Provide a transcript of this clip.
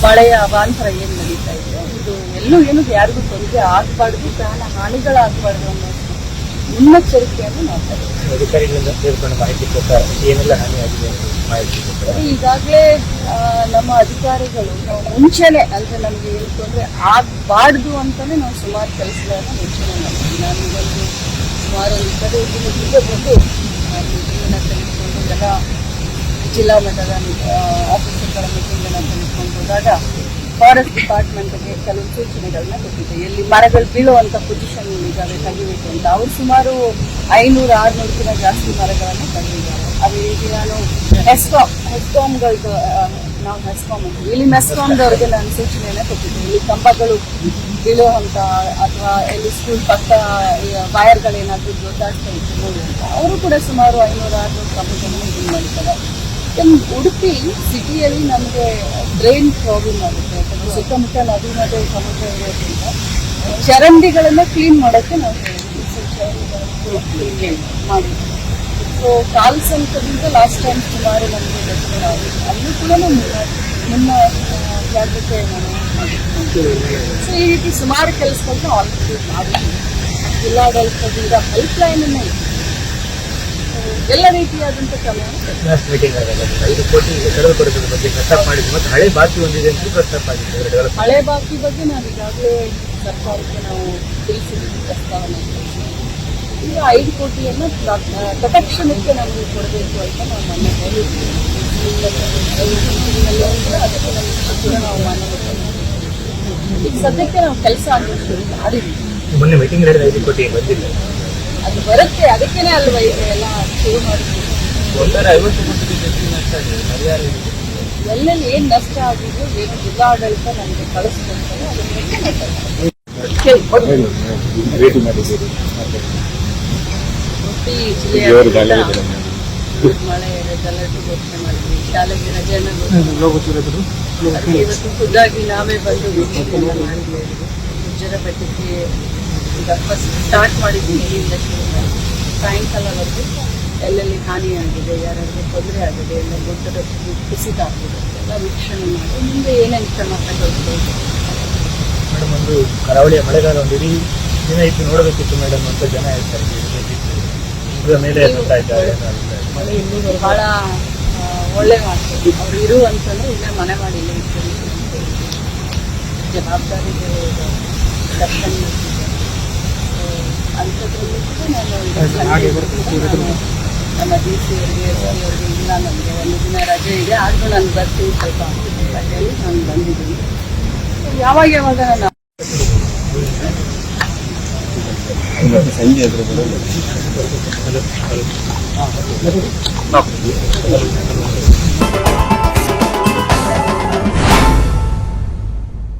ಮಳೆಯ ಅವಾಂತರ ಏನು ನಡೀತಾ ಇದೆ, ಇದು ಎಲ್ಲೂ ಏನು ಯಾರಿಗೂ ತೊಂದರೆ ಆಗಬಾರ್ದು, ಪ್ರಾಣ ಹಾನಿಗಳಾಗಬಾರ್ದು ಅನ್ನೋ ಮುನ್ನೆಚ್ಚರಿಕೆಯನ್ನು ಮಾಡ್ತಾರೆ. ಅಧಿಕಾರಿಗಳಿಂದ ಸೇರ್ಕೊಂಡು ಮಾಹಿತಿ ಕೊಡ್ತಾರೆ ಏನೆಲ್ಲ ಹಾನಿಯಾಗಿದೆ ಮಾಹಿತಿ ಕೊಡ್ತಾರೆ. ಈಗಾಗಲೇ ನಮ್ಮ ಅಧಿಕಾರಿಗಳು ನಾವು ಮುಂಚೆನೆ ಅಂದ್ರೆ ನಮಗೆ ಏನು ತೊಂದರೆ ಆಗಬಾರ್ದು ಅಂತಾನೆ ನಾವು ಸುಮಾರು ಕೆಲಸಗಳನ್ನ ಮುಂಚೆನೆ ಮಾಡ್ತೀವಿ. ನಾನು ಇವತ್ತು ಸುಮಾರು ಒಂದು 25 ದಿನದಿಂದ ಬಂದು ಮೀಟಿಂಗನ್ನು ತೆಗೆದುಕೊಂಡು ಎಲ್ಲ ಜಿಲ್ಲಾ ಮಟ್ಟದ ಆಫೀಸರ್ಗಳ ಮೀಟಿಂಗನ್ನು ತೆಗೆದುಕೊಂಡು ಹೋದಾಗ ಫಾರೆಸ್ಟ್ ಡಿಪಾರ್ಟ್ಮೆಂಟ್ಗೆ ಕೆಲವು ಸೂಚನೆಗಳನ್ನ ಕೊಟ್ಟಿದ್ದೆ. ಎಲ್ಲಿ ಮರಗಳು ಬೀಳುವಂಥ ಪೊಸಿಷನ್ ಇದ್ದಾವೆ ತೆಗಿಬೇಕು ಅಂತ. ಅವರು ಸುಮಾರು 500-600ಕ್ಕಿಂತ ಜಾಸ್ತಿ ಮರಗಳನ್ನು ತೆಗೆದಿದ್ದಾರೆ. ಅದೇ ರೀತಿ ನಾನು ಹೆಸ್ಕಾಮ್ಗಳದ್ದು ನಾವು ಹೆಸ್ಕಾಮ್ ಅಂತೀವಿ, ಇಲ್ಲಿ ಮೆಸ್ಕಾಮ್ದವ್ರಿಗೆ ನಾನು ಸೂಚನೆಯನ್ನು ಕೊಟ್ಟಿದ್ದೆ. ಇಲ್ಲಿ ಕಂಬಗಳು ಬೀಳುವಂಥ ಅಥವಾ ಎಲ್ಲಿ ಸ್ಕೂಲ್ ಪಕ್ಕ ವೈರ್ಗಳೇನಾದರೂ ಜೋತಾಡ್ತಾ ಇತ್ತು ನೋಡಿ ಅಂತ ಅವರು ಕೂಡ ಸುಮಾರು 500-600 ಕಂಬಗಳನ್ನು ಇದು ಮಾಡಿದ್ದಾರೆ. ಉಡುಪಿ ಸಿಟಿಯಲ್ಲಿ ನಮಗೆ ಡ್ರೈನ್ ಪ್ರಾಬ್ಲಮ್ ಆಗುತ್ತೆ. ಯಾಕಂದರೆ ಸುತ್ತಮುತ್ತ ನದಿ ಮತ್ತು ಸಮುದ್ರ ಇರೋದ್ರಿಂದ ಚರಂಡಿಗಳನ್ನು ಕ್ಲೀನ್ ಮಾಡೋಕ್ಕೆ ನಾವು ಮಾಡಿದ್ವಿ. ಸೊ ಕಾಲ್ಸಂಕದಿಂದ ಲಾಸ್ಟ್ ಟೈಮ್ ಸುಮಾರು ನಮಗೆ ದರ್ಶನವಾಗಿದೆ. ಅಲ್ಲೂ ಕೂಡ ಮುನ್ನ ಜಾಗ್ರತೆ ನಾನು ಮಾಡಿದ್ವಿ. ಸೊ ಈ ರೀತಿ ಸುಮಾರು ಕೆಲಸಗಳನ್ನ ಆಲ್ರೆಡಿ ಮಾಡಿದ್ವಿ. ಜಿಲ್ಲಾಡಳಿತದಿಂದ ಹೆಲ್ಪ್ಲೈನನ್ನು ಇತ್ತು. ಎಲ್ಲ ರೀತಿಯಾದಂಥ ಕ್ರಮವನ್ನು ಮೀಟಿಂಗ್ 5 ಕೋಟಿ ಕೊಡೋದ್ರ ಬಗ್ಗೆ ಪ್ರಸ್ತಾಪ ಮಾಡಿದ್ರು ಮತ್ತು ಹಳೆ ಬಾಕಿ ಒಂದಿದೆ ಅಂತ ಪ್ರಸ್ತಾಪ ಆಗಿದೆ. ಹಳೆ ಬಾಕಿ ಬಗ್ಗೆ ನಾವು ಈಗಾಗಲೇ ಸರ್ಕಾರಕ್ಕೆ ನಾವು ತಿಳಿಸಿದ್ದೀವಿ ಪ್ರಸ್ತಾವನೆ. ಈಗ 5 ಕೋಟಿಯನ್ನು ತತ್ಕ್ಷಣಕ್ಕೆ ನಮಗೆ ಕೊಡಬೇಕು ಅಂತ ನಾವು ಮೊನ್ನೆ ಹೇಳಿದ್ವಿ. ಅದಕ್ಕೆ ನಾವು ಮಾನ್ಯ ಈಗ ಸದ್ಯಕ್ಕೆ ನಾವು ಕೆಲಸ ಆಗೋಷ್ಟು ಮಾಡಿದ್ವಿ. ಮೊನ್ನೆ ಮೀಟಿಂಗ್ ನಡೆದ 5 ಕೋಟಿ ಬಂದಿಲ್ಲ, ಅದು ಬರುತ್ತೆ. ಅದಕ್ಕೇನೆ ಅಲ್ವಾ ಈಗ ಎಲ್ಲ ಶುರು ಮಾಡಿದ್ವಿ. 150 ಕೋಟಿ ನಷ್ಟ ಆಗಿದೆ. ಪರಿಹಾರ ಎಲ್ಲೆಲ್ಲಿ ಏನು ನಷ್ಟ ಆಗಿದ್ದು ಏನು ಜಿಲ್ಲಾಡಳಿತ ನಮಗೆ ಕಳಿಸ್ಕೊಳ್ತಾರೆ ಅದನ್ನು ಭೇಟಿ ಮಾಡಿದ್ದೀರಿ. ಉಡುಪಿ ಜಿಲ್ಲೆಯ ಮಳೆ ಗಲಾಟೆ ಘೋಷಣೆ ಮಾಡಿದ್ವಿ. ಶಾಲೆಗೆ ರಜೆಯನ್ನು ಇವತ್ತು ಖುದ್ದಾಗಿ ನಾವೇ ಬಂದು ವೀಕ್ಷಣೆಯನ್ನು ಮಾಡಿದ್ವಿ. ಗುಜ್ಜರ ಬೆಟ್ಟಕ್ಕೆ ಈಗ ಫಸ್ಟ್ ಸ್ಟಾರ್ಟ್ ಮಾಡಿದ್ವಿ. ಇಲ್ಲಿಂದ ಶುರು ಮಾಡಿ ಸಾಯಂಕಾಲವರೆಗೂ ಎಲ್ಲೆಲ್ಲಿ ಹಾನಿಯಾಗಿದೆ, ಯಾರಾದರೂ ತೊಂದರೆ ಆಗಿದೆ, ಎಲ್ಲ ಗುಡ್ಡದ ಕುಸಿತ ಆಗಿದೆ ಎಲ್ಲ ವೀಕ್ಷಣೆ ಮಾಡಿ ಮುಂದೆ ಏನೇನು ಕ್ರಮ ತಗೊಳ್ಬೋದು. ಮೇಡಮ್, ಒಂದು ಕರಾವಳಿಯ ಮಳೆಗಾಲ ಒಂದು ಇಡೀ ದಿನ ಇದ್ದು ನೋಡಬೇಕಿತ್ತು ಮೇಡಮ್ ಅಂತ ಜನ ಹೇಳ್ತಾರೆ. ಮೇಲೆ ಮಳೆ ಇನ್ನೂ ಬಹಳ ಒಳ್ಳೆ ಮಾಡ್ತಾರೆ. ಅವ್ರು ಇರು ಅಂತಂದ್ರೆ ಇಲ್ಲೇ ಮನೆ ಮಾಡಿ ಇಲ್ಲೇ ಇರ್ತಾರೆ. ಜವಾಬ್ದಾರಿಗೆ ದರ್ಶನ ಅಂಥದ್ರಲ್ಲಿ ಕೂಡ ನಾನು ನಮ್ಮ ಡಿ ಸಿ ಅವರಿಗೆ ಇಲ್ಲ ನನಗೆ ಒಂದು ದಿನ ರಜೆ ಇದೆ ಆದರೂ ನಾನು ಬರ್ತೀನಿ ಸ್ವಲ್ಪ ರಜೆಯಲ್ಲಿ ನಾನು ಬಂದಿದ್ದೀನಿ. ಯಾವಾಗ ನಾನು ಸಂಜೆ